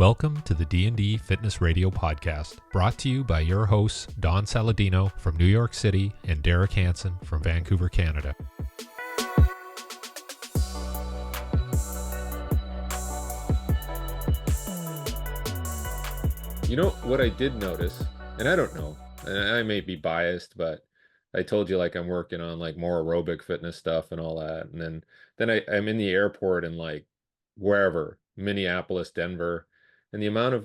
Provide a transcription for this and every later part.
Welcome to the D&D Fitness Radio podcast, brought to you by your hosts Don Saladino from New York City and Derek Hansen from Vancouver, Canada. You know what I did notice, and I don't know, and I may be biased, but I told you like I'm working on like more aerobic fitness stuff and all that, and then I'm in the airport in like wherever, Minneapolis, Denver, and the amount of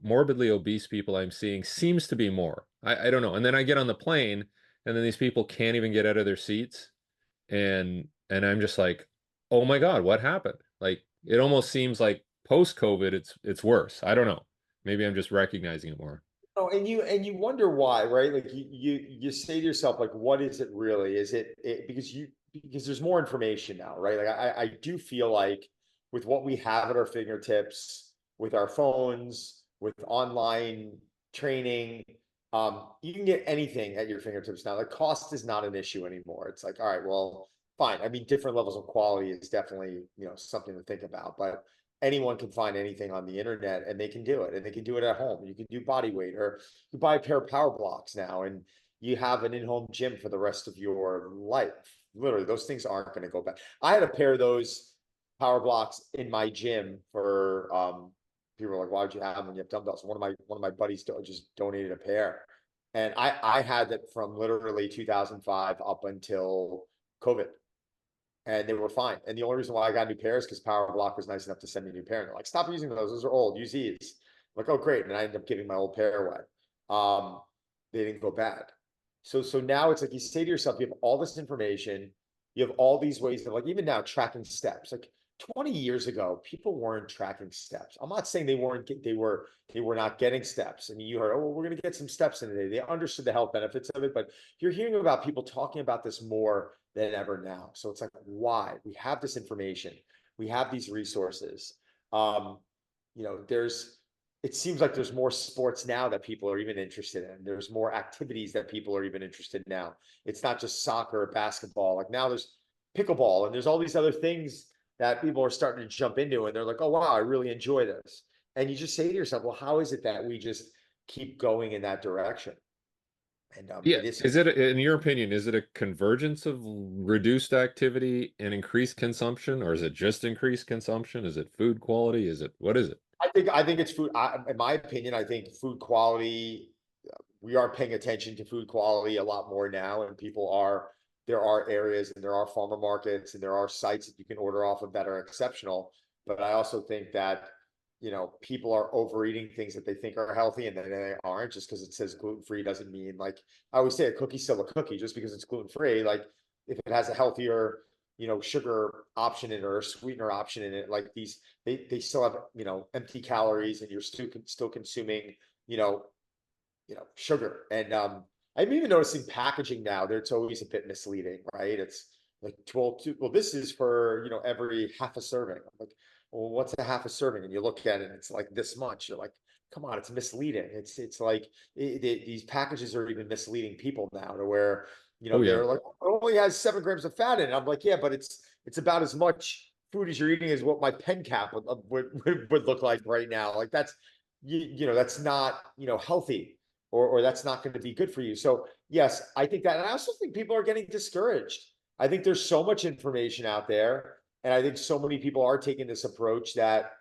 morbidly obese people I'm seeing seems to be more. I don't know. And then I get on the plane, and then these people can't even get out of their seats, and I'm just like, oh my God, what happened? Like it almost seems like post-COVID, it's worse. I don't know. Maybe I'm just recognizing it more. Oh, and you wonder why, right? Like you say to yourself, like, what is it really? Is it because there's more information now, right? Like I do feel like with what we have at our fingertips, with our phones, with online training, you can get anything at your fingertips now. The cost is not an issue anymore. It's like, all right, well, fine. I mean, different levels of quality is definitely, something to think about, but anyone can find anything on the internet and they can do it, and they can do it at home. You can do body weight, or you buy a pair of power blocks now and you have an in-home gym for the rest of your life. Literally, those things aren't going to go back. I had a pair of those power blocks in my gym for people are like, why would you have them when you have dumbbells? One of my buddies just donated a pair, and I had that from literally 2005 up until COVID, and they were fine. And the only reason why I got new pairs because Power Block was nice enough to send me a new pair. And they're like, stop using those are old, use these. I'm like, oh great. And I ended up giving my old pair away. They didn't go bad. So now it's like you say to yourself, you have all this information, you have all these ways of, like, even now tracking steps. Like 20 years ago, people weren't tracking steps. I'm not saying they were not getting steps. I mean, you heard, oh, well, we're going to get some steps in a day. They understood the health benefits of it, but you're hearing about people talking about this more than ever now. So it's like, why? We have this information, we have these resources. It seems like there's more sports now that people are even interested in. There's more activities that people are even interested in now. It's not just soccer or basketball. Like now there's pickleball and there's all these other things that people are starting to jump into, and they're like, oh wow, I really enjoy this. And you just say to yourself, well, how is it that we just keep going in that direction? And Yeah, is it, in your opinion, is it a convergence of reduced activity and increased consumption, or is it just increased consumption? Is it food quality? What is it? I think it's food. In my opinion, I think food quality. We are paying attention to food quality a lot more now, and there are areas and there are farmer markets and there are sites that you can order off of that are exceptional. But I also think that people are overeating things that they think are healthy and then they aren't. Just because it says gluten-free doesn't mean, like I always say, a cookie's still a cookie just because it's gluten-free. Like if it has a healthier, sugar option in it or a sweetener option in it, like they still have, empty calories, and you're still consuming, sugar. And I'm even noticing packaging now, it's always a bit misleading, right? It's like, well, this is for, every half a serving. I'm like, well, what's a half a serving? And you look at it and it's like this much. You're like, come on, it's misleading. It's like these packages are even misleading people now, to where, Oh yeah. they're like, it only has 7 grams of fat in it. I'm like, yeah, but it's about as much food as you're eating as what my pen cap would look like right now. Like that's, that's not, healthy, or that's not going to be good for you. So yes, I think that. And I also think people are getting discouraged. I think there's so much information out there, and I think so many people are taking this approach that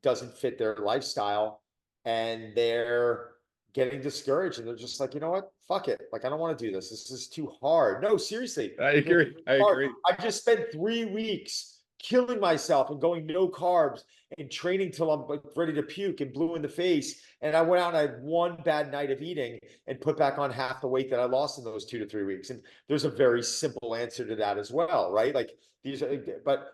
doesn't fit their lifestyle, and they're getting discouraged, and they're just like, you know what? Fuck it. Like, I don't want to do this. This is too hard. No, seriously. I agree. I just spent 3 weeks killing myself and going no carbs and training till I'm like ready to puke and blue in the face. And I went out and I had one bad night of eating and put back on half the weight that I lost in those 2 to 3 weeks. And there's a very simple answer to that as well, right? Like but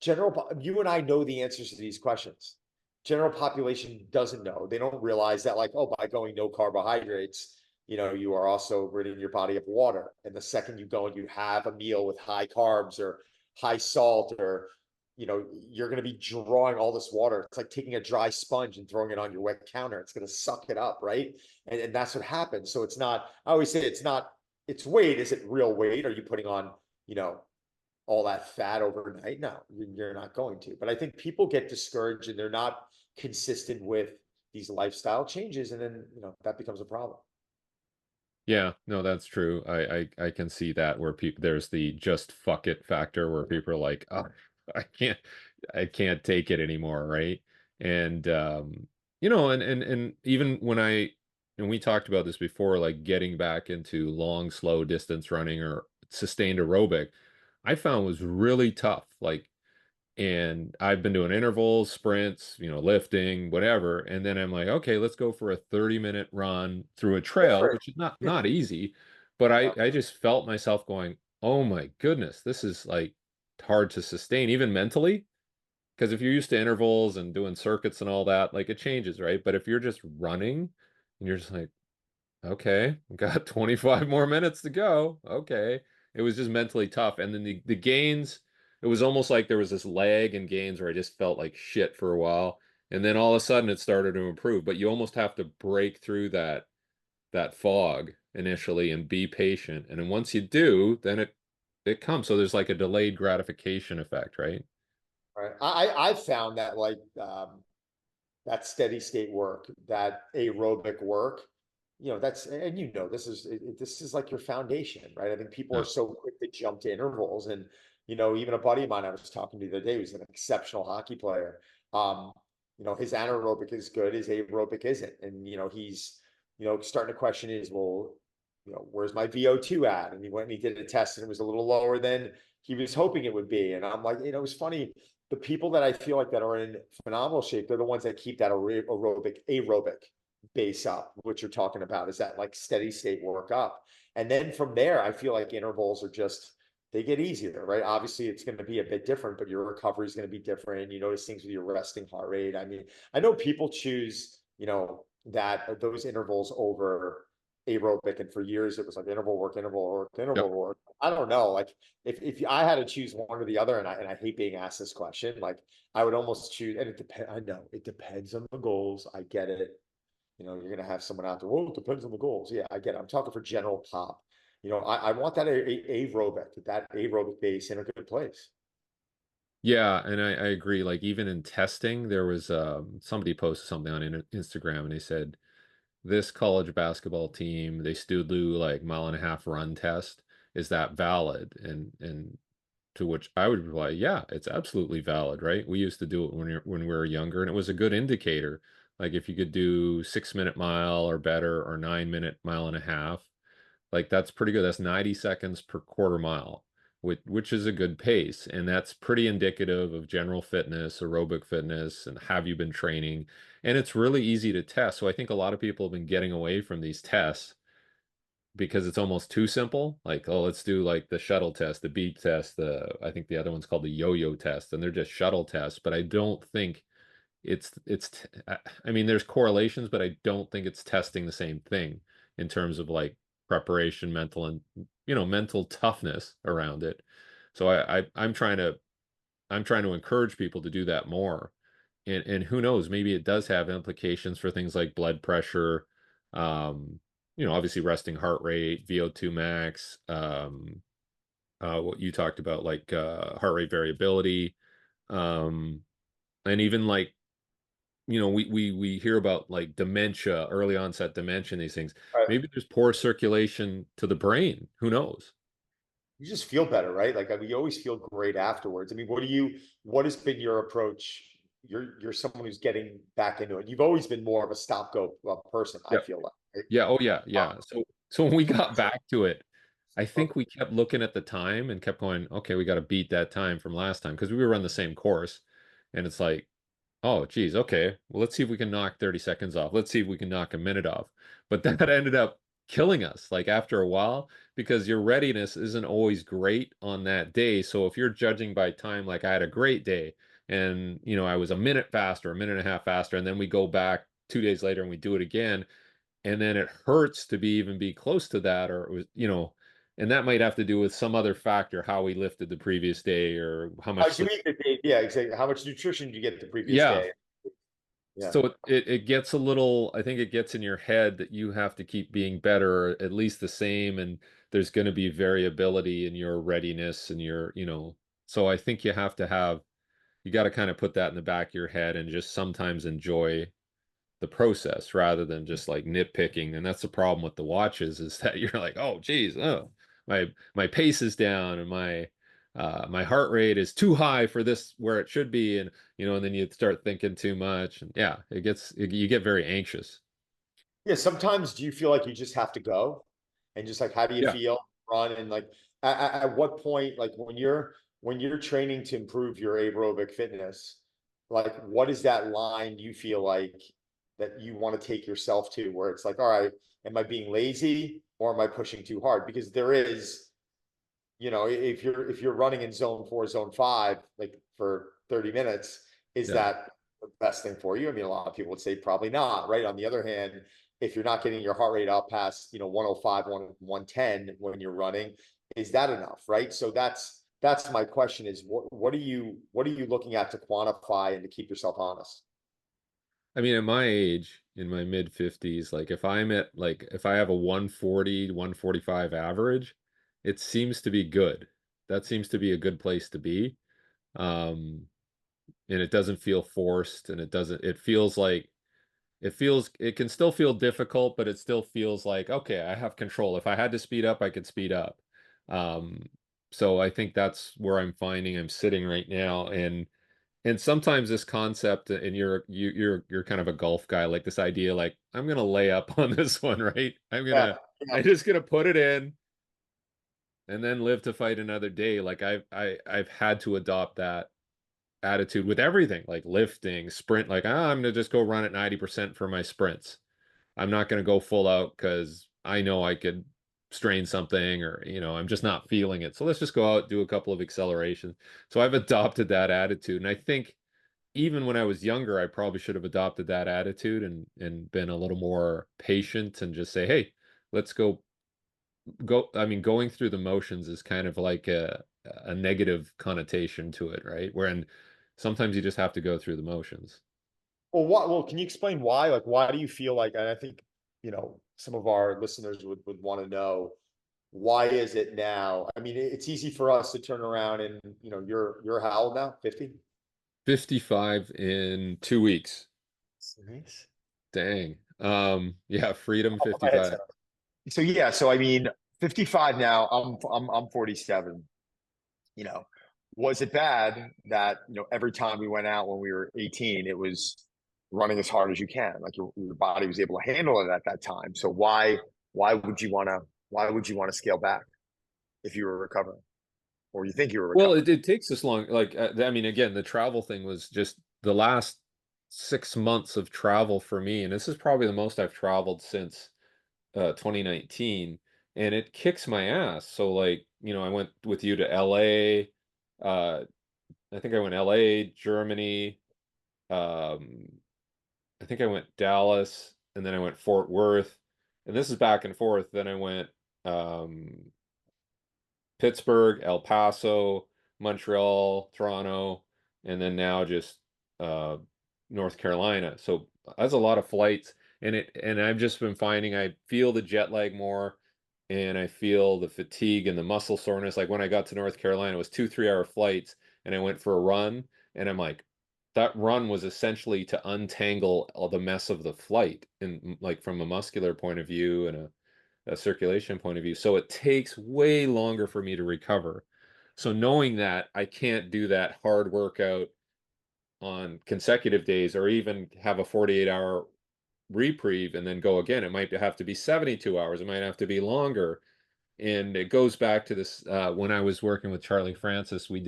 you and I know the answers to these questions. General population doesn't know. They don't realize that, like, oh, by going no carbohydrates, you are also ridding your body of water. And the second you go and you have a meal with high carbs or high salt, or you're going to be drawing all this water. It's like taking a dry sponge and throwing it on your wet counter. It's going to suck it up, right? And that's what happens. So it's not, I always say, it's weight. Is it real weight? Are you putting on, all that fat overnight? No, you're not going to. But I think people get discouraged and they're not consistent with these lifestyle changes, and then that becomes a problem. Yeah, no, that's true. I can see that where people there's the just fuck it factor where people are like, oh, I can't I can't take it anymore, right? And and even when and we talked about this before, like getting back into long, slow distance running or sustained aerobic, I found was really tough. Like and I've been doing intervals, sprints, lifting, whatever. And then I'm like, okay, let's go for a 30-minute run through a trail, Different. which is not easy. But I, Yeah. I just felt myself going, oh my goodness, this is like hard to sustain, even mentally. Because if you're used to intervals and doing circuits and all that, like it changes, right? But if you're just running and you're just like, okay, we got 25 more minutes to go. Okay. It was just mentally tough. And then the gains, it was almost like there was this lag in gains where I just felt like shit for a while. And then all of a sudden it started to improve. But you almost have to break through that fog initially and be patient. And then once you do, then it comes. So there's like a delayed gratification effect, right? Right. I've found that like that steady state work, that aerobic work, that's, and this is like your foundation, right? I think people are Yeah. so quick to jump to intervals, and even a buddy of mine I was talking to the other day who's an exceptional hockey player. Um, his anaerobic is good, his aerobic isn't, and he's starting to question is, well, where's my VO2 at? And he went and he did a test and it was a little lower than he was hoping it would be. And I'm like, it's funny, the people that I feel like that are in phenomenal shape, they're the ones that keep that aerobic base up. What you're talking about is that like steady state work up. And then from there, I feel like intervals are just, they get easier, right? Obviously, it's going to be a bit different, but your recovery is going to be different. You notice things with your resting heart rate. I mean, I know people choose, that those intervals over aerobic, and for years it was like interval work, interval work, interval Yep. work. I don't know, like if I had to choose one or the other, and I hate being asked this question, like I would almost choose, and it depends. I know it depends on the goals. I get it. You're gonna have someone out there. Well, it depends on the goals. Yeah, I get it. I'm talking for general pop. I want that aerobic base in a good place. Yeah, and I agree. Like even in testing, there was somebody posted something on Instagram and they said this college basketball team, they still do like mile and a half run test. Is that valid? And to which I would reply, yeah, it's absolutely valid, right? We used to do it when we were younger, and it was a good indicator. Like if you could do 6-minute mile or better or 9-minute mile and a half, like that's pretty good. That's 90 seconds per quarter mile, which is a good pace. And that's pretty indicative of general fitness, aerobic fitness, and have you been training? And it's really easy to test. So I think a lot of people have been getting away from these tests because it's almost too simple. Like, oh, let's do like the shuttle test, the beep test, I think the other one's called the yo-yo test, and they're just shuttle tests. But I don't think I mean, there's correlations, but I don't think it's testing the same thing in terms of like preparation, mental and mental toughness around it. So I'm trying to encourage people to do that more. And who knows, maybe it does have implications for things like blood pressure, um, obviously resting heart rate, VO2 max, what you talked about, like heart rate variability, um, and even like we hear about like dementia, early onset dementia, and these things. Right. Maybe there's poor circulation to the brain. Who knows? You just feel better, right? Like, I mean, you always feel great afterwards. I mean, what has been your approach? You're someone who's getting back into it. You've always been more of a stop go person, I Yeah. feel like, right? Yeah. Oh, yeah. Um, Yeah. So when we got back to it, I think we kept looking at the time and kept going, okay, we got to beat that time from last time because we were on the same course. And it's like, oh, geez, okay. Well, let's see if we can knock 30 seconds off. Let's see if we can knock a minute off. But that ended up killing us, like after a while, because your readiness isn't always great on that day. So if you're judging by time, like I had a great day and, I was a minute faster, a minute and a half faster, and then we go back 2 days later and we do it again, and then it hurts to be close to that, or it was, and that might have to do with some other factor, how we lifted the previous day or how much how'd you sleep. eat the day? Yeah, exactly. How much nutrition did you get the previous Yeah. day? Yeah. So it gets a little, I think it gets in your head that you have to keep being better, or at least the same, and there's going to be variability in your readiness and so I think you got to kind of put that in the back of your head and just sometimes enjoy the process rather than just like nitpicking. And that's the problem with the watches, is that you're like, oh geez, oh, my pace is down, and my heart rate is too high for this where it should be, and and then you start thinking too much, and yeah, you get very anxious. Yeah, sometimes do you feel like you just have to go, and just like how do you Yeah. feel run, and like at what point, like when you're training to improve your aerobic fitness, like what is that line you feel like that you want to take yourself to, where it's like, all right, am I being lazy or am I pushing too hard? Because there is, if you're running in zone 4, zone 5, like for 30 minutes, is Yeah. that the best thing for you? I mean, a lot of people would say probably not, right? On the other hand, if you're not getting your heart rate up past, 105, 110 when you're running, is that enough, right? So that's my question, is what are you looking at to quantify and to keep yourself honest? I mean, at my age, in my mid 50s, like if I have a 140, 145 average, it seems to be good. That seems to be a good place to be. Um, and it doesn't feel forced, and it feels like it can still feel difficult, but it still feels like, okay, I have control. If I had to speed up, I could speed up. Um, so I think that's where I'm finding I'm sitting right now. And sometimes this concept, and you're kind of a golf guy, like this idea, like I'm gonna lay up on this one, right? Yeah, yeah. I'm just gonna put it in and then live to fight another day. Like I've had to adopt that attitude with everything, like lifting, sprint, like, I'm gonna just go run at 90% for my sprints. I'm not gonna go full out because I know I could strain something, or I'm just not feeling it. So let's just go out, do a couple of accelerations. So I've adopted that attitude. And I think even when I was younger, I probably should have adopted that attitude and been a little more patient and just say, hey, let's go. I mean, going through the motions is kind of like a negative connotation to it, right? Wherein sometimes you just have to go through the motions. Well, can you explain why? Like, why do you feel like, and I think, some of our listeners would want to know, why is it now? I mean, it's easy for us to turn around and, you're how old now? 50? 55 in 2 weeks. Nice. Dang. Yeah, Freedom I'll put my 55. headset on. So yeah, so I mean, 55 now, I'm 47, you know. Was it bad that, every time we went out when we were 18, it was running as hard as you can? Like your body was able to handle it at that time. So why would you want to why would you want to scale back if you were recovering, or you think you were Well, recovering? it takes this long. Like, I mean, again, the travel thing was just the last 6 months of travel for me. And this is probably the most I've traveled since 2019. And it kicks my ass. So, like, I went with you to LA. Uh, I think I went LA, Germany. Um, I think I went Dallas, and then I went Fort Worth. And this is back and forth. Then I went um, Pittsburgh, El Paso, Montreal, Toronto, and then now just uh, North Carolina. So that's a lot of flights, and I've just been finding I feel the jet lag more, and I feel the fatigue and the muscle soreness. Like when I got to North Carolina, it was 2 3 hour flights, and I went for a run, and I'm like, that run was essentially to untangle all the mess of the flight, and like from a muscular point of view and a circulation point of view. So it takes way longer for me to recover. So knowing that I can't do that hard workout on consecutive days, or even have a 48-hour reprieve and then go again, it might have to be 72 hours. It might have to be longer. And it goes back to this, when I was working with Charlie Francis, we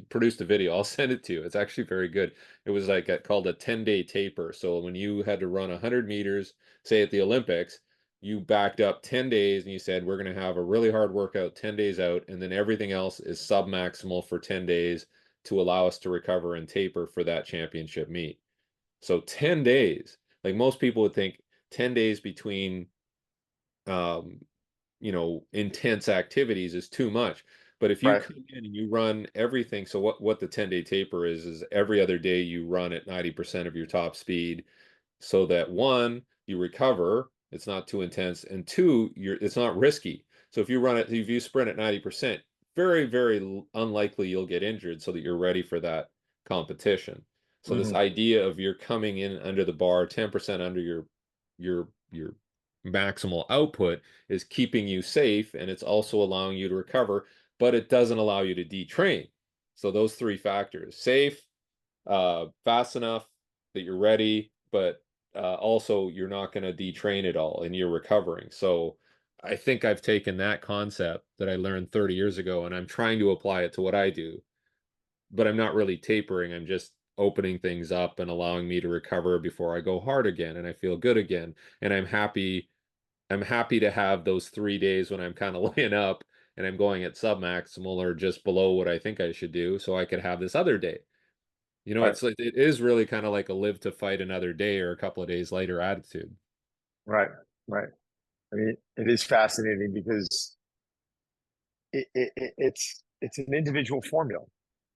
produced a video. I'll send it to you. It's actually very good. It was like called a 10-day taper. So when you had to run 100 meters, say at the Olympics, you backed up 10 days and you said, we're going to have a really hard workout 10 days out, and then everything else is submaximal for 10 days to allow us to recover and taper for that championship meet. So 10 days, like most people would think 10 days between um, intense activities is too much. But if you Right. come in and you run everything, so what the 10-day taper is every other day you run at 90% of your top speed, so that one, you recover, it's not too intense, and two, it's not risky. So if you sprint at 90%, very, very unlikely you'll get injured, so that you're ready for that competition. So this Mhm. idea of you're coming in under the bar, 10% under your maximal output is keeping you safe, and it's also allowing you to recover, but it doesn't allow you to detrain. So those three factors: safe, fast enough that you're ready, but also you're not going to detrain it all and you're recovering. So I think I've taken that concept that I learned 30 years ago and I'm trying to apply it to what I do, but I'm not really tapering. I'm just opening things up and allowing me to recover before I go hard again and I feel good again. And I'm happy to have those 3 days when I'm kind of laying up and I'm going at submaximal or just below what I think I should do so I could have this other day. You know, Right, it's like it is really kind of like a live to fight another day or a couple of days later attitude. right, right. I mean, it is fascinating because it's an individual formula,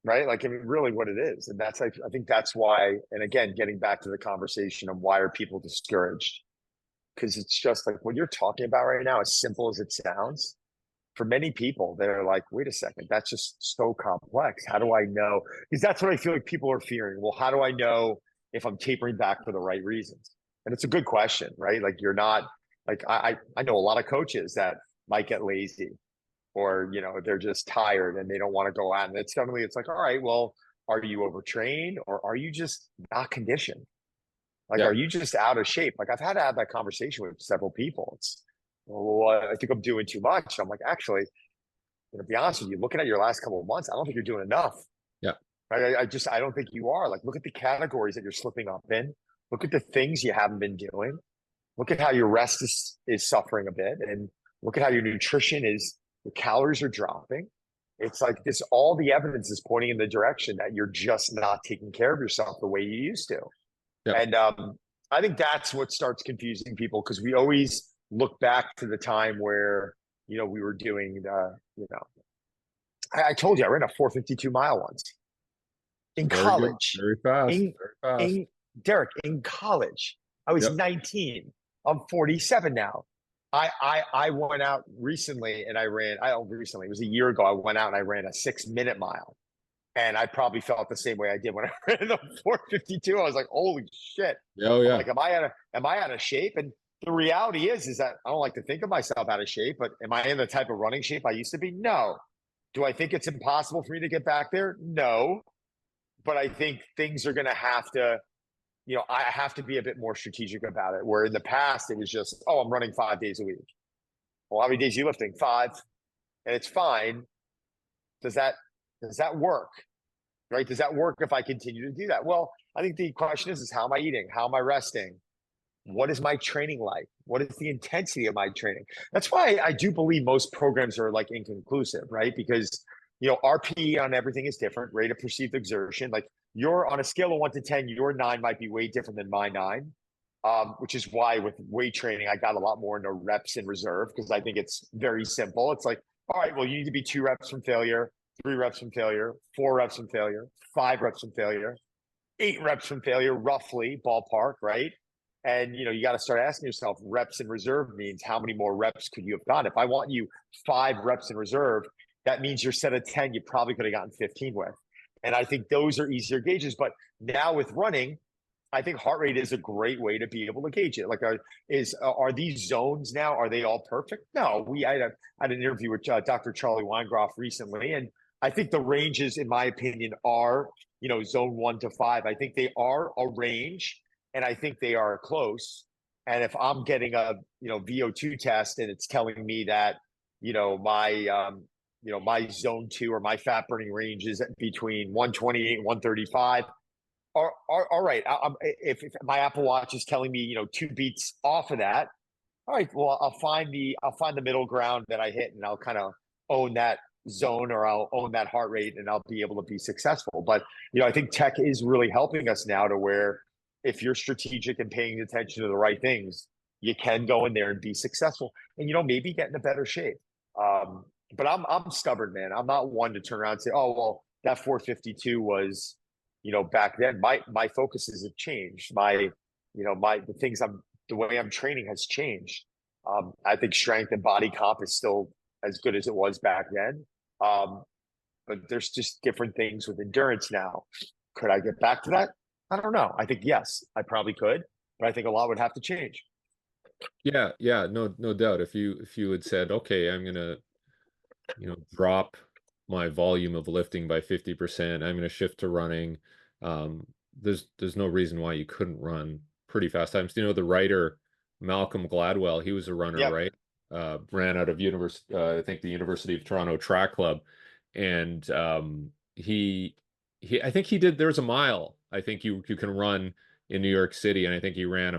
right? Like, I mean, really what it is. And that's, I think that's why, and again, getting back to the conversation of why are people discouraged? Because it's just like what you're talking about right now, as simple as it sounds, for many people, they're like, wait a second, that's just so complex. How do I know? Because that's what I feel like people are fearing. Well, how do I know if I'm tapering back for the right reasons? And it's a good question, right? Like, you're not, like, I know a lot of coaches that might get lazy, or, they're just tired and they don't want to go out. And it's suddenly, it's like, all right, well, are you overtrained, or are you just not conditioned? Like, Yeah. are you just out of shape? Like, I've had to have that conversation with several people. It's, well, I think I'm doing too much. I'm like, actually, to be honest with you, looking at your last couple of months, I don't think you're doing enough. Yeah. Right? I don't think you are. Like, look at the categories that you're slipping up in. Look at the things you haven't been doing. Look at how your rest is suffering a bit, and look at how your nutrition is. The calories are dropping. It's like this. All the evidence is pointing in the direction that you're just not taking care of yourself the way you used to. Yeah. And I think that's what starts confusing people, because we always look back to the time where, we were doing I told you I ran a 452 mile once in Very good. college. Very fast. In Very fast. in Derek, in college, I was Yep. 19. I'm 47 now. I went out recently and I ran. I don't recently. It was a year ago. I went out and I ran a 6 minute mile, and I probably felt the same way I did when I ran the 452. I was like, holy shit. Oh I'm yeah. like, am I out of shape? And the reality is that I don't like to think of myself out of shape, but am I in the type of running shape I used to be? No. Do I think it's impossible for me to get back there? No. But I think things are going to have to, I have to be a bit more strategic about it. Where in the past it was just, oh, I'm running 5 days a week. Well, how many days are you lifting? 5, and it's fine. Does that work? Right? Does that work if I continue to do that? Well, I think the question is how am I eating? How am I resting? What is my training like? What is the intensity of my training? That's why I do believe most programs are like inconclusive, right? Because, RPE on everything is different, rate of perceived exertion. Like, you're on a scale of 1 to 10, your 9 might be way different than my 9. Which is why with weight training, I got a lot more into reps in reserve, because I think it's very simple. It's like, all right, well, you need to be 2 reps from failure, 3 reps from failure, 4 reps from failure, 5 reps from failure, 8 reps from failure, roughly ballpark, right? And you got to start asking yourself, reps in reserve means how many more reps could you have done? If I want you 5 reps in reserve, that means your set of 10, you probably could have gotten 15 with. And I think those are easier gauges. But now with running, I think heart rate is a great way to be able to gauge it. Like, are these zones now? Are they all perfect? No. I had an interview with Dr. Charlie Weingroff recently, and I think the ranges, in my opinion, are zone 1 to 5. I think they are a range, and I think they are close. And if I'm getting a VO2 test and it's telling me that my zone 2 or my fat burning range is between 128 and 135. All right. If my Apple Watch is telling me, 2 beats off of that, all right. Well, I'll find the middle ground that I hit, and I'll kind of own that zone, or I'll own that heart rate, and I'll be able to be successful. But I think tech is really helping us now to where, if you're strategic and paying attention to the right things, you can go in there and be successful, and maybe get in a better shape. But I'm stubborn, man. I'm not one to turn around and say, oh well, that 452 was back then. My focuses have changed. The way I'm training has changed. I think strength and body comp is still as good as it was back then. But there's just different things with endurance now. Could I get back to that? I don't know. I think yes, I probably could, but I think a lot would have to change. Yeah, yeah, no doubt. If you had said, okay, I'm gonna, drop my volume of lifting by 50%, I'm gonna shift to running. There's no reason why you couldn't run pretty fast times. The writer Malcolm Gladwell, he was a runner, Yep. right? Ran out of I think the University of Toronto Track Club, and he I think he did. There's a mile. I think you can run in New York City, and I think he ran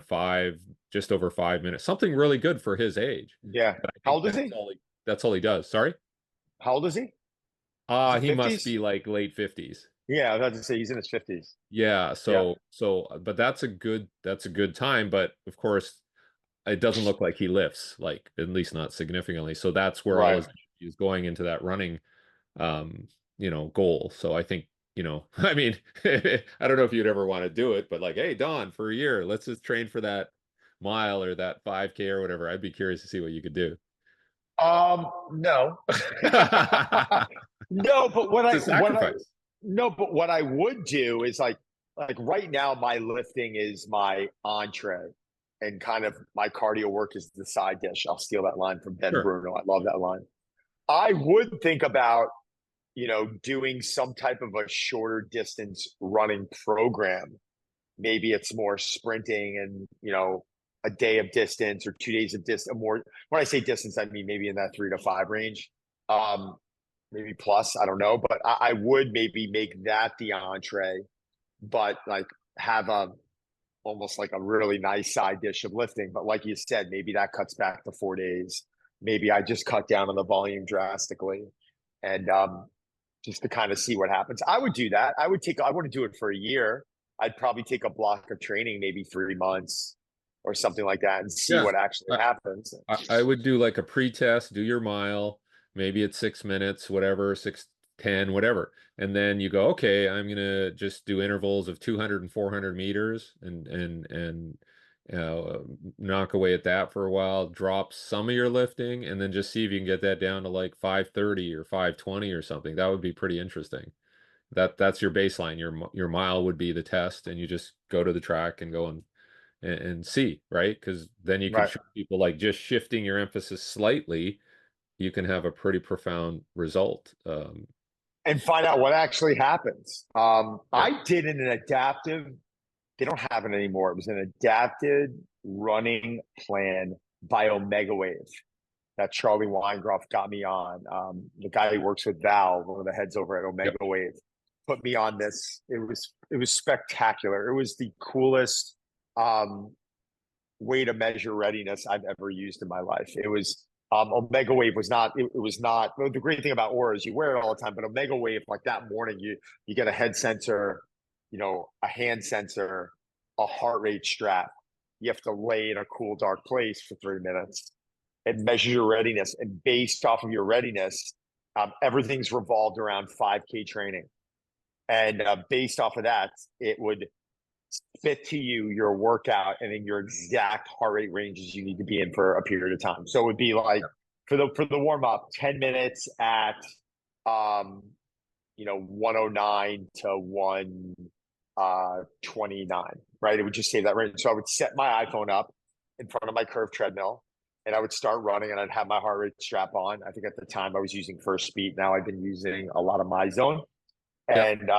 just over 5 minutes, something really good for his age. Yeah. But I How think old is he? that's all he does. Sorry. How old is he? Is he He must 50s? be like late 50s. Yeah, I was about to say he's in his 50s. Yeah, Yeah. but that's a good time, but of course it doesn't look like he lifts, like at least not significantly. So that's where all Right. his energy is going into that running goal. So I think, I mean, I don't know if you'd ever want to do it, but like, hey, Don, for a year, let's just train for that mile or that 5K or whatever. I'd be curious to see what you could do. No. It's No, but a sacrifice. no, but what I would do is like right now my lifting is my entree and kind of my cardio work is the side dish. I'll steal that line from Ben Sure. Bruno. I love that line. I would think about, doing some type of a shorter distance running program. Maybe it's more sprinting and, a day of distance or 2 days of distance. More when I say distance, I mean maybe in that 3 to 5 range. Um, Maybe plus, I don't know, but I would maybe make that the entree, but like have a almost like a really nice side dish of lifting. But like you said, maybe that cuts back to 4 days. Maybe I just cut down on the volume drastically, and just to kind of see what happens. I would do that. I wouldn't do it for a year. I'd probably take a block of training, maybe 3 months or something like that, and see Yeah. what actually happens. I would do like a pre-test, do your mile, maybe it's 6 minutes, whatever, 6:10, whatever. And then you go, okay, I'm gonna just do intervals of 200 and 400 meters and knock away at that for a while, drop some of your lifting, and then just see if you can get that down to like 5:30 or 5:20 or something. That would be pretty interesting. That's your baseline. Your mile would be the test, and you just go to the track and go and see, right? Because then you can Right. show people like just shifting your emphasis slightly, you can have a pretty profound result. And find out what actually happens. Yeah, I did an adaptive, they don't have it anymore. It was an adapted running plan by Omega Wave that Charlie Weingroff got me on. The guy who works with Val, one of the heads over at yeah, Omega Wave, put me on this. It was spectacular. It was the coolest way to measure readiness I've ever used in my life. It was Omega Wave was not. It was not. Well, the great thing about Aura is you wear it all the time, but Omega Wave, like that morning, you get a head sensor, a hand sensor, a heart rate strap. You have to lay in a cool, dark place for 3 minutes. It measures your readiness, and based off of your readiness, everything's revolved around 5K training. And based off of that, it would fit to you your workout and in your exact heart rate ranges you need to be in for a period of time. So it would be like yeah. for the warm up, 10 minutes at 109 to 129, right? It would just say that range. So I would set my iPhone up in front of my curved treadmill and I would start running and I'd have my heart rate strap on. I think at the time I was using First Speed. Now I've been using a lot of my zone. Yeah. And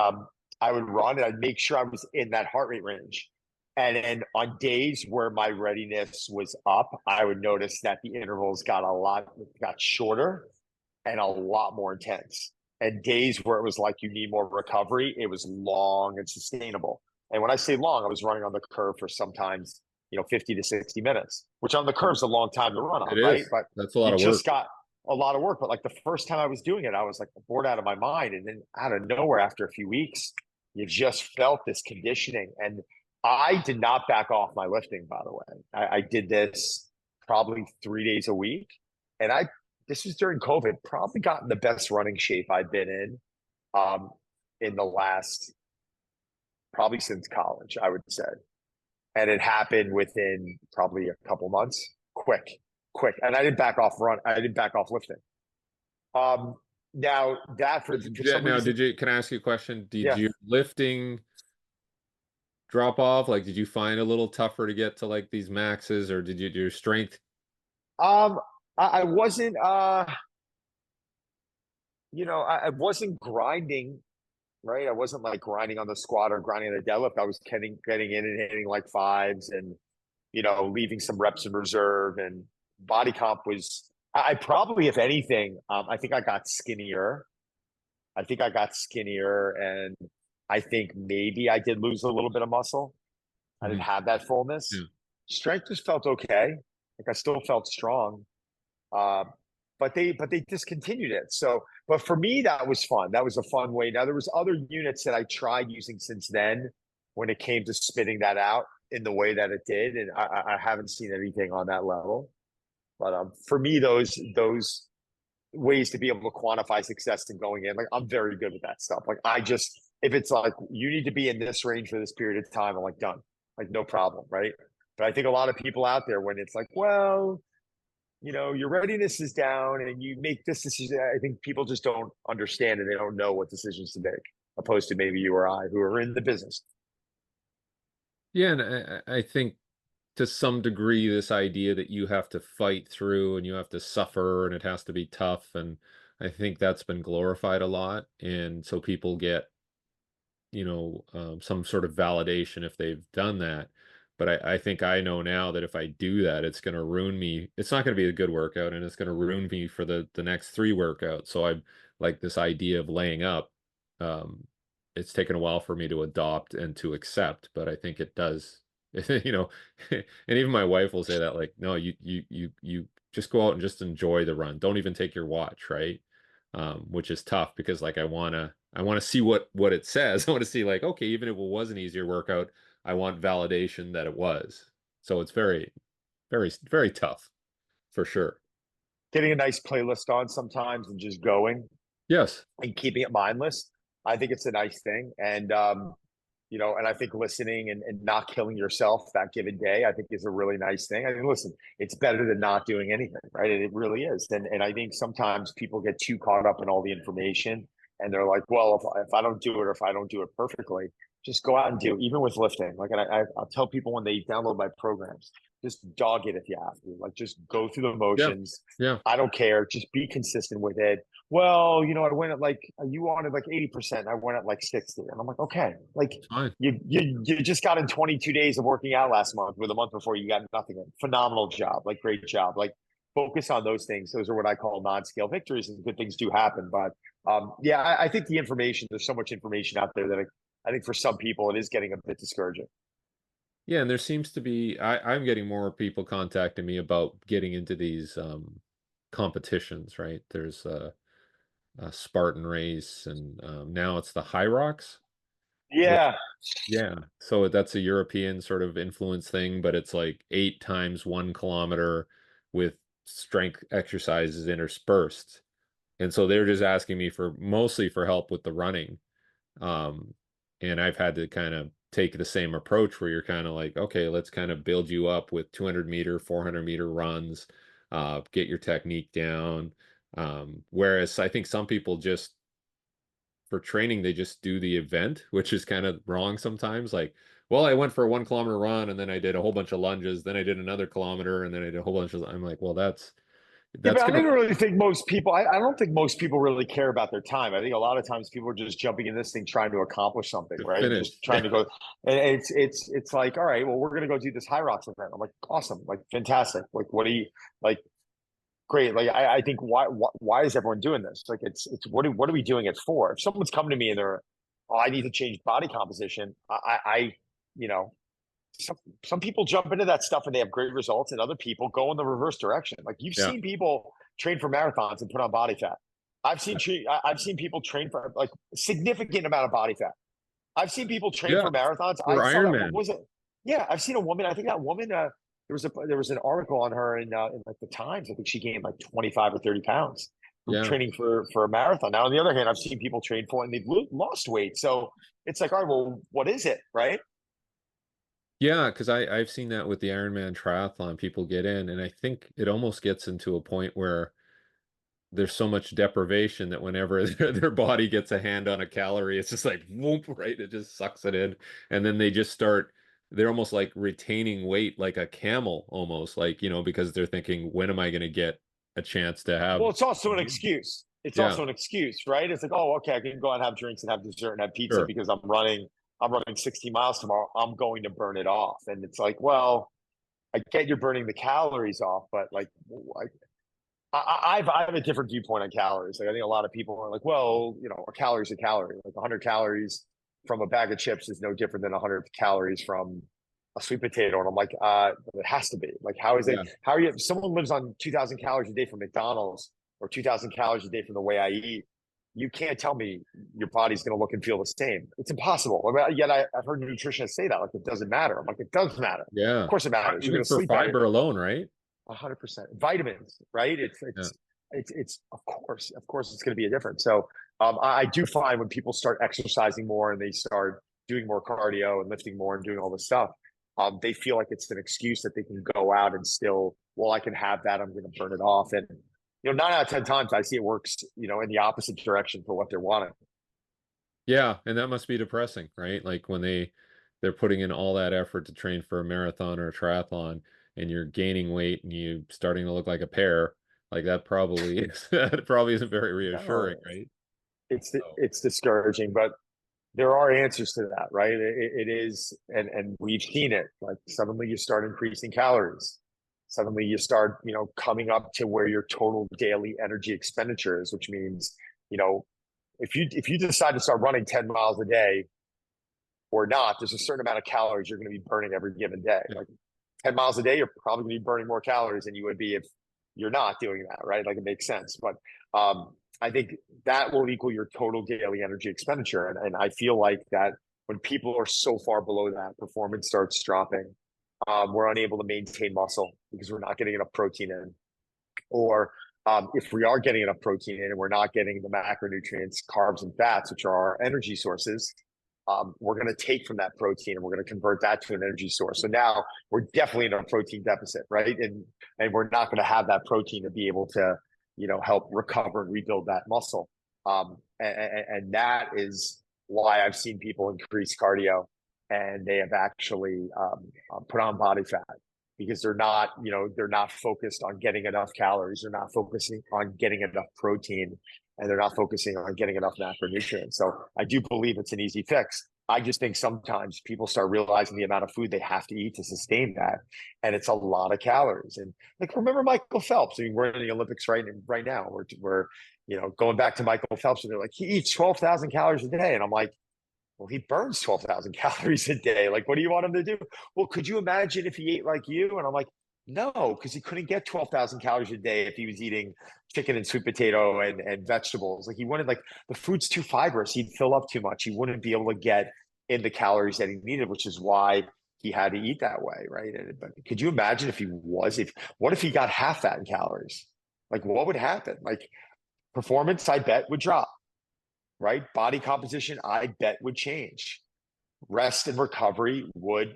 I would run and I'd make sure I was in that heart rate range. And then on days where my readiness was up, I would notice that the intervals got shorter and a lot more intense. And days where it was like you need more recovery, it was long and sustainable. And when I say long, I was running on the curve for sometimes, 50 to 60 minutes, which on the curve is a long time to run It on, right? is. But That's a you lot of work. just got a lot of work. But like the first time I was doing it, I was like bored out of my mind. And then out of nowhere, after a few weeks, you just felt this conditioning. And I did not back off my lifting, by the way. I did this probably 3 days a week. And this was during COVID, probably gotten the best running shape I've been in the last, probably since college, I would say. And it happened within probably a couple months, quick. And I didn't back off lifting. Um, Now that for some Now, reason, can I ask you a question? Did yeah. your lifting drop off? Like, did you find a little tougher to get to like these maxes, or did your strength? Um, I wasn't, I wasn't grinding, right? I wasn't like grinding on the squat or grinding on the deadlift. I was getting in and hitting like fives and, leaving some reps in reserve, and body comp was, I probably, if anything, I think I got skinnier. I think I got skinnier, and I think maybe I did lose a little bit of muscle. I didn't Mhm. have that fullness. Yeah. Strength just felt okay. Like I still felt strong. Uh, but they discontinued it. So, but for me, that was fun. That was a fun way. Now there was other units that I tried using since then when it came to spitting that out in the way that it did, and I haven't seen anything on that level. But for me, those ways to be able to quantify success and going in, like I'm very good with that stuff. Like I just, if it's like you need to be in this range for this period of time, I'm like done, like no problem, right? But I think a lot of people out there, when it's like, well, your readiness is down and you make this decision. I think people just don't understand and they don't know what decisions to make, opposed to maybe you or I who are in the business. Yeah, and I think to some degree this idea that you have to fight through and you have to suffer and it has to be tough, and I think that's been glorified a lot, and so people get some sort of validation if they've done that. But I think I know now that if I do that, it's going to ruin me. It's not going to be a good workout, and it's going to ruin me for the next three workouts. So I'm like this idea of laying up. Um, it's taken a while for me to adopt and to accept, but I think it does. You know, and even my wife will say that, like, no, you just go out and just enjoy the run. Don't even take your watch, right? Which is tough because like I want to see what it says. I want to see like, okay, even if it was an easier workout, I want validation that it was. So it's very, very, very tough for sure. Getting a nice playlist on sometimes and just going Yes. and keeping it mindless, I think it's a nice thing. And and I think listening and not killing yourself that given day, I think is a really nice thing. I mean, listen, it's better than not doing anything, right? And it really is. And I think sometimes people get too caught up in all the information and they're like, well, if I don't do it or if I don't do it perfectly, just go out and do it. Even with lifting. Like, and I'll tell people when they download my programs, just dog it if you have to. Like, just go through the Yeah. motions. Yeah. I don't care. Just be consistent with it. Well, I went at like, you wanted like 80%. I went at like 60. And I'm like, okay, like Fine. you just got in 22 days of working out last month, with a month before you got nothing in. Phenomenal job. Like, great job. Like, focus on those things. Those are what I call non-scale victories, and good things do happen. But yeah, I think there's so much information out there that I think for some people it is getting a bit discouraging. Yeah, and there seems to be I'm getting more people contacting me about getting into these competitions, right? There's a Spartan race, and now it's the High Rocks. Yeah. Yeah. So that's a European sort of influence thing, but it's like 8 times 1 kilometer with strength exercises interspersed. And so they're just asking me for mostly for help with the running. Um, and I've had to kind of take the same approach where you're kind of like, okay, let's kind of build you up with 200-meter, 400-meter runs, get your technique down. Whereas I think some people just for training, they just do the event, which is kind of wrong sometimes. Like, well, I went for a 1 kilometer run and then I did a whole bunch of lunges, then I did another kilometer, and then I did a whole bunch of. I'm like, well, Yeah, but that's I gonna don't really think most people. I don't think most people really care about their time. I think a lot of times people are just jumping in this thing trying to accomplish something, right? finish. Just trying to go. And it's like, all right, well, we're gonna go do this High Rocks event. I'm like, awesome, like fantastic. Like, what do you like? Great. Like, I think why is everyone doing this? Like, it's what are we doing it for? If someone's coming to me and they're, oh, I need to change body composition. You know, some people jump into that stuff and they have great results, and other people go in the reverse direction. Like, you've Yeah. seen people train for marathons and put on body fat. I've seen people train for like significant amount of body fat. I've seen people train Yeah. for marathons. For I saw that. What Ironman. was it? Yeah, I've seen a woman. I think that woman. There was an article on her in like the Times. I think she gained like 25 or 30 pounds from Yeah. training for a marathon. Now, on the other hand, I've seen people train for it and they've lost weight. So it's like, all right, well, what is it, right? Yeah, because I've seen that with the Ironman triathlon, people get in, and I think it almost gets into a point where there's so much deprivation that whenever their body gets a hand on a calorie, it's just like whoop, right? It just sucks it in. And then they just start, they're almost like retaining weight like a camel almost, like, because they're thinking, when am I going to get a chance to Well, have. it's also an excuse. It's Yeah, also an excuse, right? It's like, oh, okay, I can go out and have drinks and have dessert and have pizza sure. because I'm running 60 miles tomorrow. I'm going to burn it off. And it's like, well, I get you're burning the calories off, but like I have a different viewpoint on calories. Like I think a lot of people are like, well, a calorie is a calorie. Like 100 calories from a bag of chips is no different than 100 calories from a sweet potato. And I'm like, it has to be. Like, how is it? Yeah. How are you? If someone lives on 2,000 calories a day from McDonald's or 2,000 calories a day from the way I eat, you can't tell me your body's going to look and feel the same. It's impossible. Yet I've heard nutritionists say that like it doesn't matter. I'm like, it does matter. Yeah. Of course it matters. You're Even going to for sleep better. fiber alone, right? 100%. Vitamins, right? Yeah. It's of course it's going to be a difference. So I do find when people start exercising more and they start doing more cardio and lifting more and doing all this stuff, they feel like it's an excuse that they can go out and still, well, I can have that. I'm going to burn it off. And 9 out of 10 times I see it works, in the opposite direction for what they're wanting. Yeah, and that must be depressing, right? Like when they're putting in all that effort to train for a marathon or a triathlon and you're gaining weight and you starting to look like a pear, like that probably is that probably isn't very reassuring, No, right? So, it's discouraging, but there are answers to that, right? It is, and we've seen it. Like suddenly you start increasing calories. Suddenly you start, coming up to where your total daily energy expenditure is, which means, if you decide to start running 10 miles a day or not, there's a certain amount of calories you're going to be burning every given day. yeah. Like 10 miles a day, you're probably going to be burning more calories than you would be if you're not doing that, right? Like it makes sense. But I think that will equal your total daily energy expenditure. And I feel like that when people are so far below that, performance starts dropping. We're unable to maintain muscle because we're not getting enough protein in. Or if we are getting enough protein in and we're not getting the macronutrients, carbs, and fats, which are our energy sources, we're going to take from that protein and we're going to convert that to an energy source. So now we're definitely in a protein deficit, right? And we're not going to have that protein to be able to, help recover and rebuild that muscle. And that is why I've seen people increase cardio and they have actually put on body fat because they're not focused on getting enough calories. They're not focusing on getting enough protein and they're not focusing on getting enough macronutrients. So I do believe it's an easy fix. I just think sometimes people start realizing the amount of food they have to eat to sustain that. And it's a lot of calories. And like, remember Michael Phelps? I mean, we're in the Olympics right now. We're going back to Michael Phelps and they're like, he eats 12,000 calories a day. And I'm like, well, he burns 12,000 calories a day. Like, what do you want him to do? Well, could you imagine if he ate like you? And I'm like, no, because he couldn't get 12,000 calories a day if he was eating chicken and sweet potato and vegetables. Like, he wouldn't, like, the food's too fibrous. He'd fill up too much. He wouldn't be able to get in the calories that he needed, which is why he had to eat that way, right? But could you imagine what if he got half that in calories? Like, what would happen? Like, performance, I bet, would drop, right? Body composition, I bet, would change. Rest and recovery would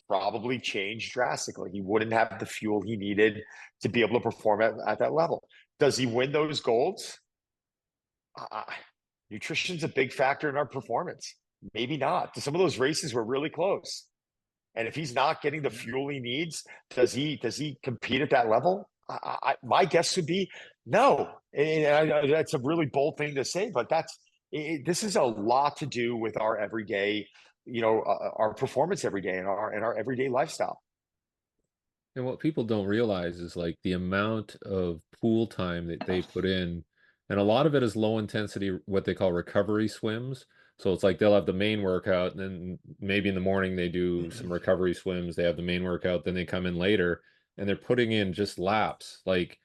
probably change drastically. He wouldn't have the fuel he needed to be able to perform at that level. Does he win those golds? Nutrition's a big factor in our performance. Maybe not. Some of those races were really close. And if he's not getting the fuel he needs, does he compete at that level? My guess would be no. And that's a really bold thing to say, but this is a lot to do with our everyday, our performance every day and our everyday lifestyle. And what people don't realize is like the amount of pool time that they put in, and a lot of it is low intensity, what they call recovery swims. So it's like they'll have the main workout, and then maybe in the morning they do some recovery swims. They have the main workout, then they come in later and they're putting in just laps. Like,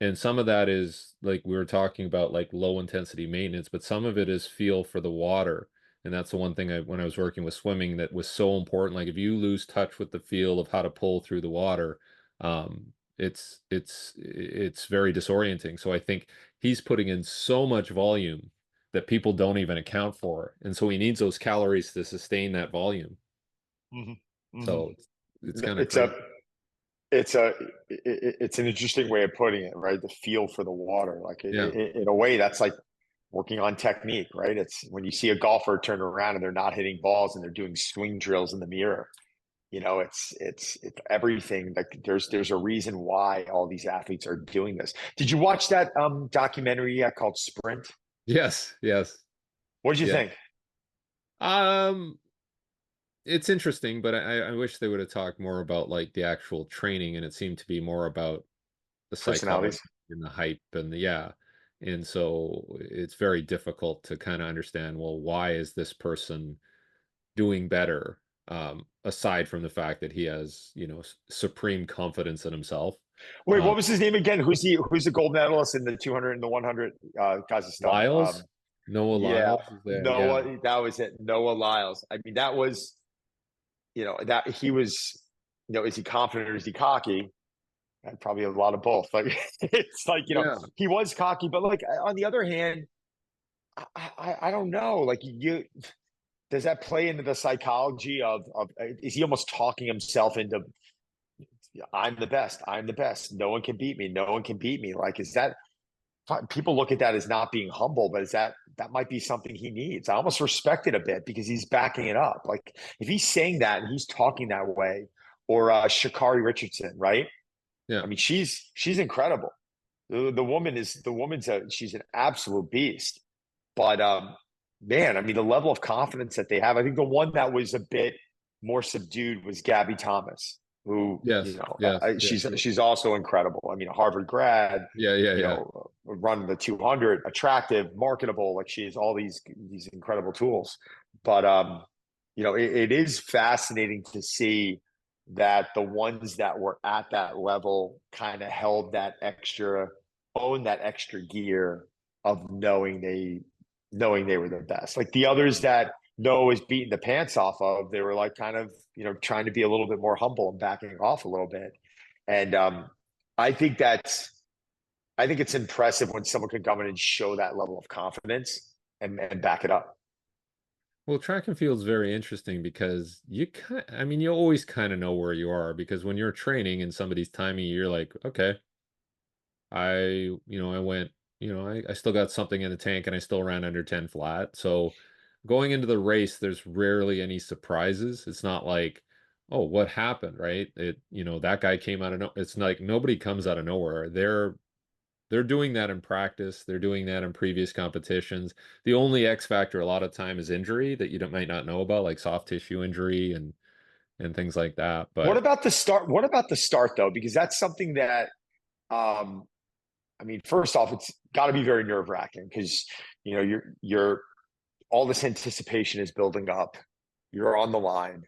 and some of that is like we were talking about, like low intensity maintenance, but some of it is feel for the water. And that's the one thing when I was working with swimming that was so important. Like if you lose touch with the feel of how to pull through the water, it's very disorienting. So I think he's putting in so much volume that people don't even account for, and so he needs those calories to sustain that volume. Mm-hmm. Mm-hmm. So it's kind of It's a crazy. it's an interesting way of putting it, right? The feel for the water, like Yeah. in a way, that's like working on technique, right? It's when you see a golfer turn around and they're not hitting balls and they're doing swing drills in the mirror. It's everything. Like there's a reason why all these athletes are doing this. Did you watch that documentary called Sprint? Yes. Yes. What did you Yeah. think? Um, it's interesting, but I wish they would have talked more about like the actual training, and it seemed to be more about the psychology Personalities. and the hype and the yeah. And so it's very difficult to kind of understand, well, why is this person doing better? Aside from the fact that he has, supreme confidence in himself. Wait, Um, what was his name again? Who's the gold medalist in the 200 and the 100 Kazakhstan? Lyles, Noah Yeah, Lyles is there. Yeah. Noah, that was it. Noah Lyles. I mean, that was, that he was, is he confident or is he cocky? And probably a lot of both. Like it's like, Yeah. he was cocky, but like on the other hand, I don't know. Like you does that play into the psychology of is he almost talking himself into I'm the best, I'm the best, no one can beat me, no one can beat me? Like is that people look at that as not being humble, but is that might be something he needs? I almost respect it a bit because he's backing it up. Like if he's saying that and he's talking that way, or Shakari Richardson, right? Yeah. I mean, she's incredible. She's an absolute beast. But man, I mean, the level of confidence that they have. I think the one that was a bit more subdued was Gabby Thomas, who Yes. Yes. Yeah. she's also incredible. I mean, a Harvard grad, Yeah. Yeah. Yeah. running the 200, attractive, marketable. Like she has all these incredible tools. But it is fascinating to see that the ones that were at that level kind of owned that extra gear of knowing they were the best. Like the others that Noah was beating the pants off of, they were like kind of, trying to be a little bit more humble and backing off a little bit. And I think I think it's impressive when someone can come in and show that level of confidence and back it up. Well, track and field is very interesting because I mean, you always kind of know where you are because when you're training and somebody's timing you, you're like, okay, I went, I still got something in the tank and I still ran under 10 flat. So going into the race, there's rarely any surprises. It's not like, oh, what happened, right? That guy came out of no, it's like nobody comes out of nowhere. They're doing that in practice. They're doing that in previous competitions. The only X factor a lot of time is injury that you might not know about, like soft tissue injury and things like that. What But about the start? What about the start though? Because that's something that um I mean, first off, it's got to be very nerve wracking because you're all this anticipation is building up. You're on the line.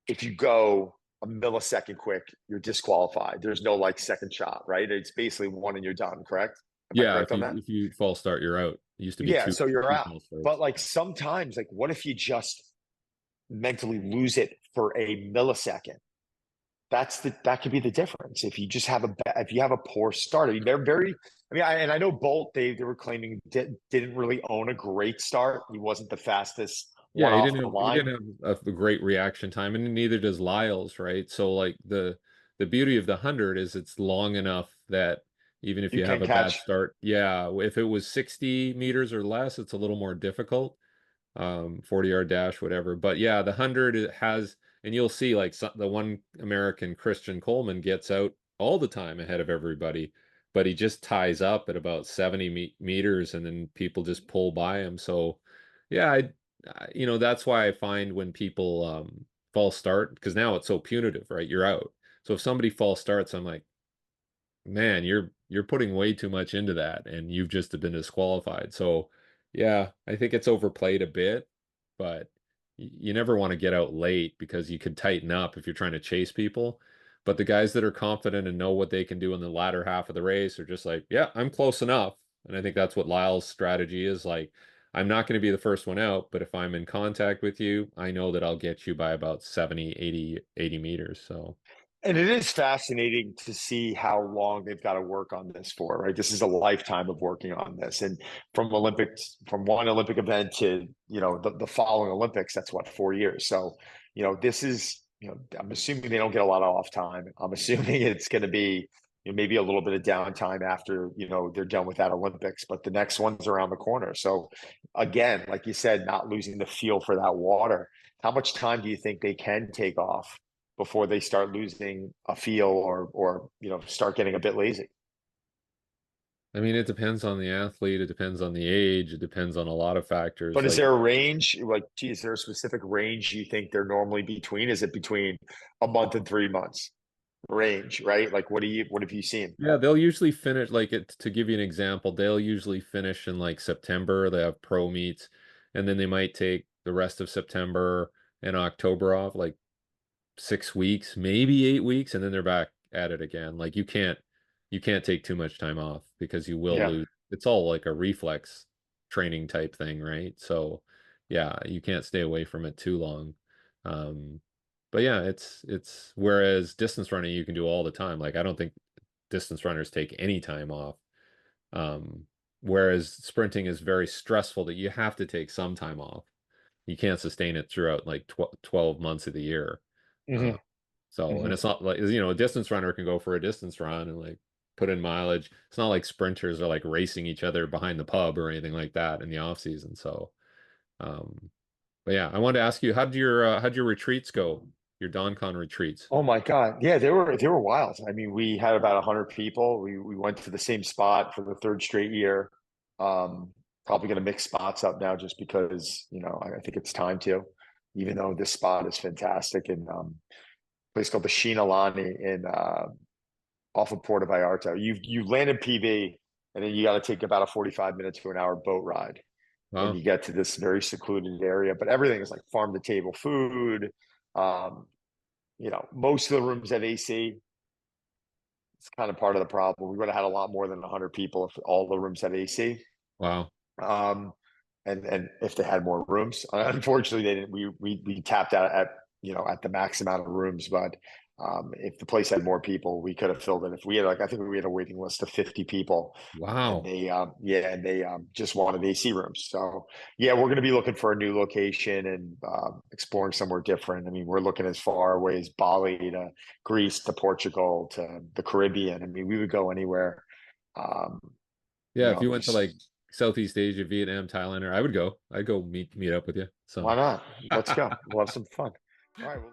If you go a millisecond quick, you're disqualified. There's no like second shot, right? It's basically one and you're done. Correct? Am I yeah, correct on that? if you false start, you're out. It used to be Yeah. So you're two out. false But starts. like sometimes, like, what if you just mentally lose it for a millisecond? That could be the difference if you just have if you have a poor start. I mean, they're very. I mean, I know Bolt. They were claiming didn't really own a great start. He wasn't the fastest Yeah, one off the he line. didn't have a great reaction time, and neither does Lyles, right? So like the beauty of the 100 is it's long enough that even if You you have can a bad catch. start, yeah, if it was 60 meters or less, it's a little more difficult. 40-yard dash, whatever. But yeah, the 100 it has, and you'll see like the one American Christian Coleman gets out all the time ahead of everybody, but he just ties up at about 70 meters, and then people just pull by him. So yeah, that's why I find when people false start, because now it's so punitive, right? You're out. So if somebody false starts, I'm like, man, you're putting way too much into that, and you've just been disqualified. So yeah, I think it's overplayed a bit, but you never want to get out late because you could tighten up if you're trying to chase people. But the guys that are confident and know what they can do in the latter half of the race are just like, yeah, I'm close enough. And I think that's what Lyle's strategy is like. I'm not going to be the first one out, but if I'm in contact with you, I know that I'll get you by about 70, 80 meters. So And it is fascinating to see how long they've got to work on this for, right? This is a lifetime of working on this. And from one Olympic event to, the following Olympics, that's what, 4 years. So, this is, I'm assuming they don't get a lot of off time. I'm assuming it's going to be, maybe a little bit of downtime after, they're done with that Olympics, but the next one's around the corner. So again, like you said, not losing the feel for that water. How much time do you think they can take off before they start losing a feel or start getting a bit lazy? I mean, it depends on the athlete, it depends on the age, it depends on a lot of factors. But is Like, there a range? Like, gee, is there a specific range you think they're normally between? Is it between a month and 3 months range, right? Like, what have you seen? yeah, they'll usually finish like it to give you an example, they'll usually finish in like September. They have pro meets, and then they might take the rest of September and October off, like 6 weeks, maybe 8 weeks, and then they're back at it again. Like you can't take too much time off because you will Yeah. lose. It's all like a reflex training type thing, right? So yeah, you can't stay away from it too long. Um, but yeah, it's whereas distance running you can do all the time. Like I don't think distance runners take any time off. Um, whereas sprinting is very stressful that you have to take some time off. You can't sustain it throughout like 12 months of the year. Uh, Hmm. so, and Hmm. it's not like, a distance runner can go for a distance run and like put in mileage. It's not like sprinters are like racing each other behind the pub or anything like that in the off season. So, um, but yeah, I wanted to ask you, how'd your retreats go? Your DonCon retreats? Oh my God. Yeah, they were wild. I mean, we had about 100 people. We went to the same spot for the third straight year. Um, Probably going to mix spots up now just because, I think it's time to, even though this spot is fantastic, and place called the Shinalani in off of Puerto Vallarta. You land in PV, and then you got to take about a 45 minute to an hour boat ride when Wow. you get to this very secluded area. But everything is like farm to table food. Um, most of the rooms have AC. It's kind of part of the problem. We would have had a lot more than 100 people if all the rooms had AC. Wow. Um, and if they had more rooms, unfortunately, they didn't. We tapped out at the max amount of rooms, but if the place had more people, we could have filled it. If we had I think we had a waiting list of 50 people, and Wow. they just wanted AC rooms. So yeah, we're going to be looking for a new location and exploring somewhere different. I mean, we're looking as far away as Bali to Greece to Portugal to the Caribbean. I mean, we would go anywhere. Um, Yeah, if you went to like just Southeast Asia, Vietnam, Thailand, or I would go. I'd go meet up with you. why So not? Let's go. We'll have some fun. All right. Well,